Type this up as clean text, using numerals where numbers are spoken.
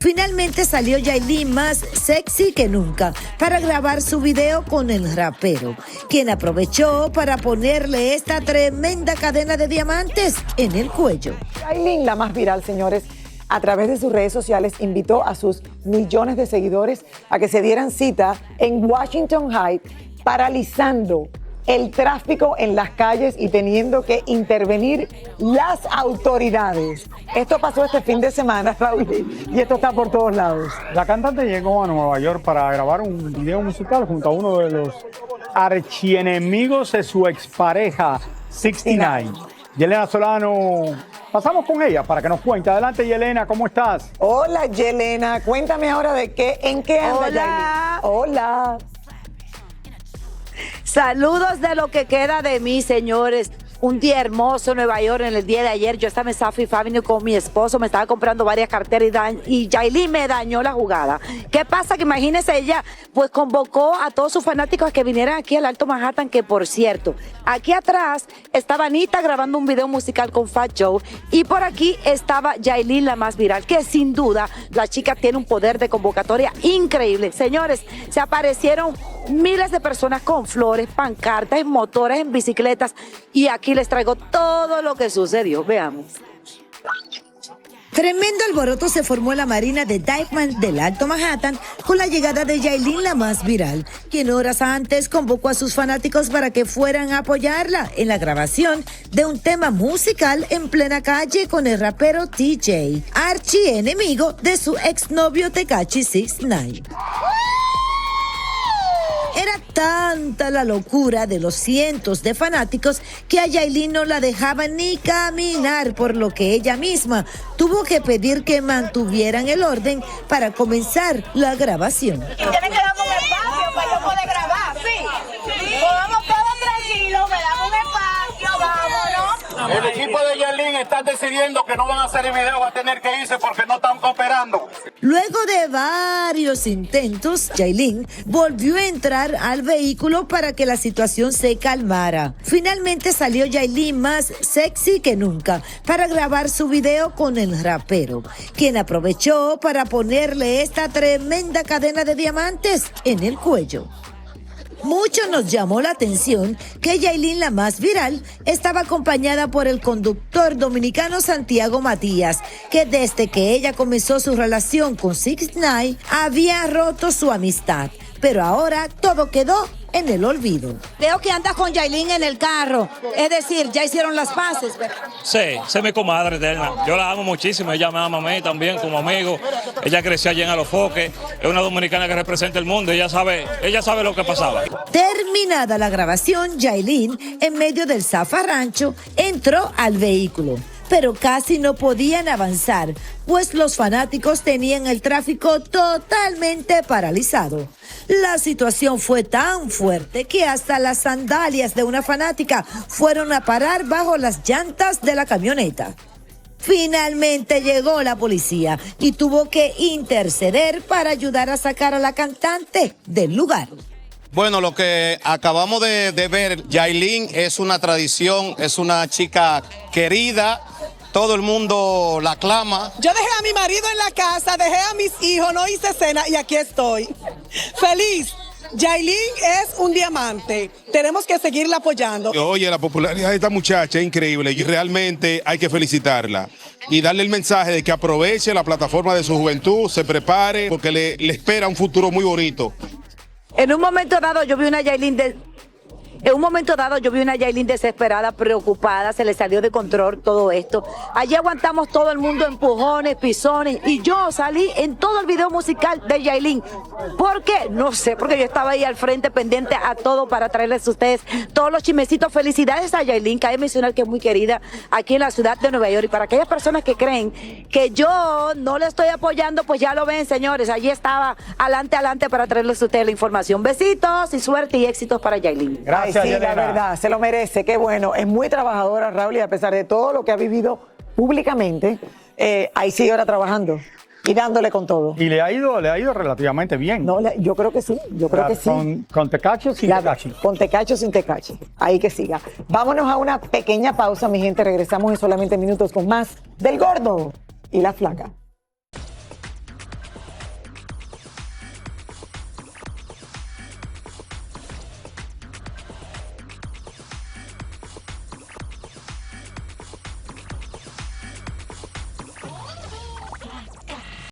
Finalmente salió Yailin más sexy que nunca para grabar su video con el rapero, quien aprovechó para ponerle esta tremenda cadena de diamantes en el cuello. Yailin, la más viral, señores, a través de sus redes sociales invitó a sus millones de seguidores a que se dieran cita en Washington Heights, paralizando el tráfico en las calles y teniendo que intervenir las autoridades. Esto pasó este fin de semana, Raúl, y esto está por todos lados. La cantante llegó a Nueva York para grabar un video musical junto a uno de los archienemigos de su expareja, 69. Yelena Solano, pasamos con ella para que nos cuente. Adelante, Yelena, ¿cómo estás? Hola, Yelena, cuéntame ahora en qué anda Hola. Yailin. Hola. Saludos de lo que queda de mí, señores. Un día hermoso en Nueva York, en el día de ayer. Yo estaba en Safari Avenue con mi esposo, me estaba comprando varias carteras y Yailin me dañó la jugada. ¿Qué pasa? Que imagínense, ella pues convocó a todos sus fanáticos a que vinieran aquí al Alto Manhattan, que por cierto, aquí atrás estaba Anita grabando un video musical con Fat Joe y por aquí estaba Yailin, la más viral, que sin duda la chica tiene un poder de convocatoria increíble. Señores, se aparecieron miles de personas con flores, pancartas, en motores, en bicicletas y aquí les traigo todo lo que sucedió. Veamos. Tremendo alboroto se formó en la marina de Dyckman del Alto Manhattan con la llegada de Yailin, la más viral, quien horas antes convocó a sus fanáticos para que fueran a apoyarla en la grabación de un tema musical en plena calle con el rapero TJ, archienemigo de su exnovio Tekashi 69. Era tanta la locura de los cientos de fanáticos que a Yailin no la dejaban ni caminar, por lo que ella misma tuvo que pedir que mantuvieran el orden para comenzar la grabación. Y tienen que darme un espacio para yo poder grabar, sí. Vamos todos tranquilos, me dan un espacio, vámonos. El equipo de Yailin está decidiendo que no van a hacer el video, va a tener que irse porque no están cooperando. Luego de varios intentos, Yailin volvió a entrar al vehículo para que la situación se calmara. Finalmente salió Yailin más sexy que nunca para grabar su video con el rapero, quien aprovechó para ponerle esta tremenda cadena de diamantes en el cuello. Mucho nos llamó la atención que Yailin, la más viral, estaba acompañada por el conductor dominicano Santiago Matías, que desde que ella comenzó su relación con 69 había roto su amistad, pero ahora todo quedó en el olvido. Veo que andas con Yailin en el carro, es decir, ya hicieron las paces. Sí, esa es mi comadre eterna. Yo la amo muchísimo, ella me ama a mí también como amigo. Ella creció allí en Alofoque, es una dominicana que representa el mundo, ella sabe lo que pasaba. Terminada la grabación, Yailin, en medio del zafarrancho, entró al vehículo, pero casi no podían avanzar, pues los fanáticos tenían el tráfico totalmente paralizado. La situación fue tan fuerte que hasta las sandalias de una fanática fueron a parar bajo las llantas de la camioneta. Finalmente llegó la policía y tuvo que interceder para ayudar a sacar a la cantante del lugar. Bueno, lo que acabamos de ver, Yailin es una tradición, es una chica querida. Todo el mundo la aclama. Yo dejé a mi marido en la casa, dejé a mis hijos, no hice cena y aquí estoy. Feliz. Yailin es un diamante. Tenemos que seguirla apoyando. Oye, la popularidad de esta muchacha es increíble y realmente hay que felicitarla. Y darle el mensaje de que aproveche la plataforma de su juventud, se prepare, porque le espera un futuro muy bonito. En un momento dado yo vi una Yailin desesperada, preocupada, se le salió de control todo esto. Allí aguantamos todo el mundo, empujones, pisones, y yo salí en todo el video musical de Yailin. ¿Por qué? No sé, porque yo estaba ahí al frente pendiente a todo para traerles a ustedes todos los chismecitos. Felicidades a Yailin, cabe mencionar que es muy querida aquí en la ciudad de Nueva York. Y para aquellas personas que creen que yo no le estoy apoyando, pues ya lo ven, señores. Allí estaba adelante para traerles a ustedes la información. Besitos y suerte y éxitos para Yailin. Gracias. Ay, sí, la verdad, se lo merece, qué bueno. Es muy trabajadora, Raúl, y a pesar de todo lo que ha vivido públicamente, ahí sigue ahora trabajando y dándole con todo. Y le ha ido relativamente bien. No, yo creo que sí, que sí. Con Tekashi o sin Tekashi. Con Tekashi o sin Tekashi. Ahí que siga. Vámonos a una pequeña pausa, mi gente. Regresamos en solamente minutos con más del Gordo y la Flaca.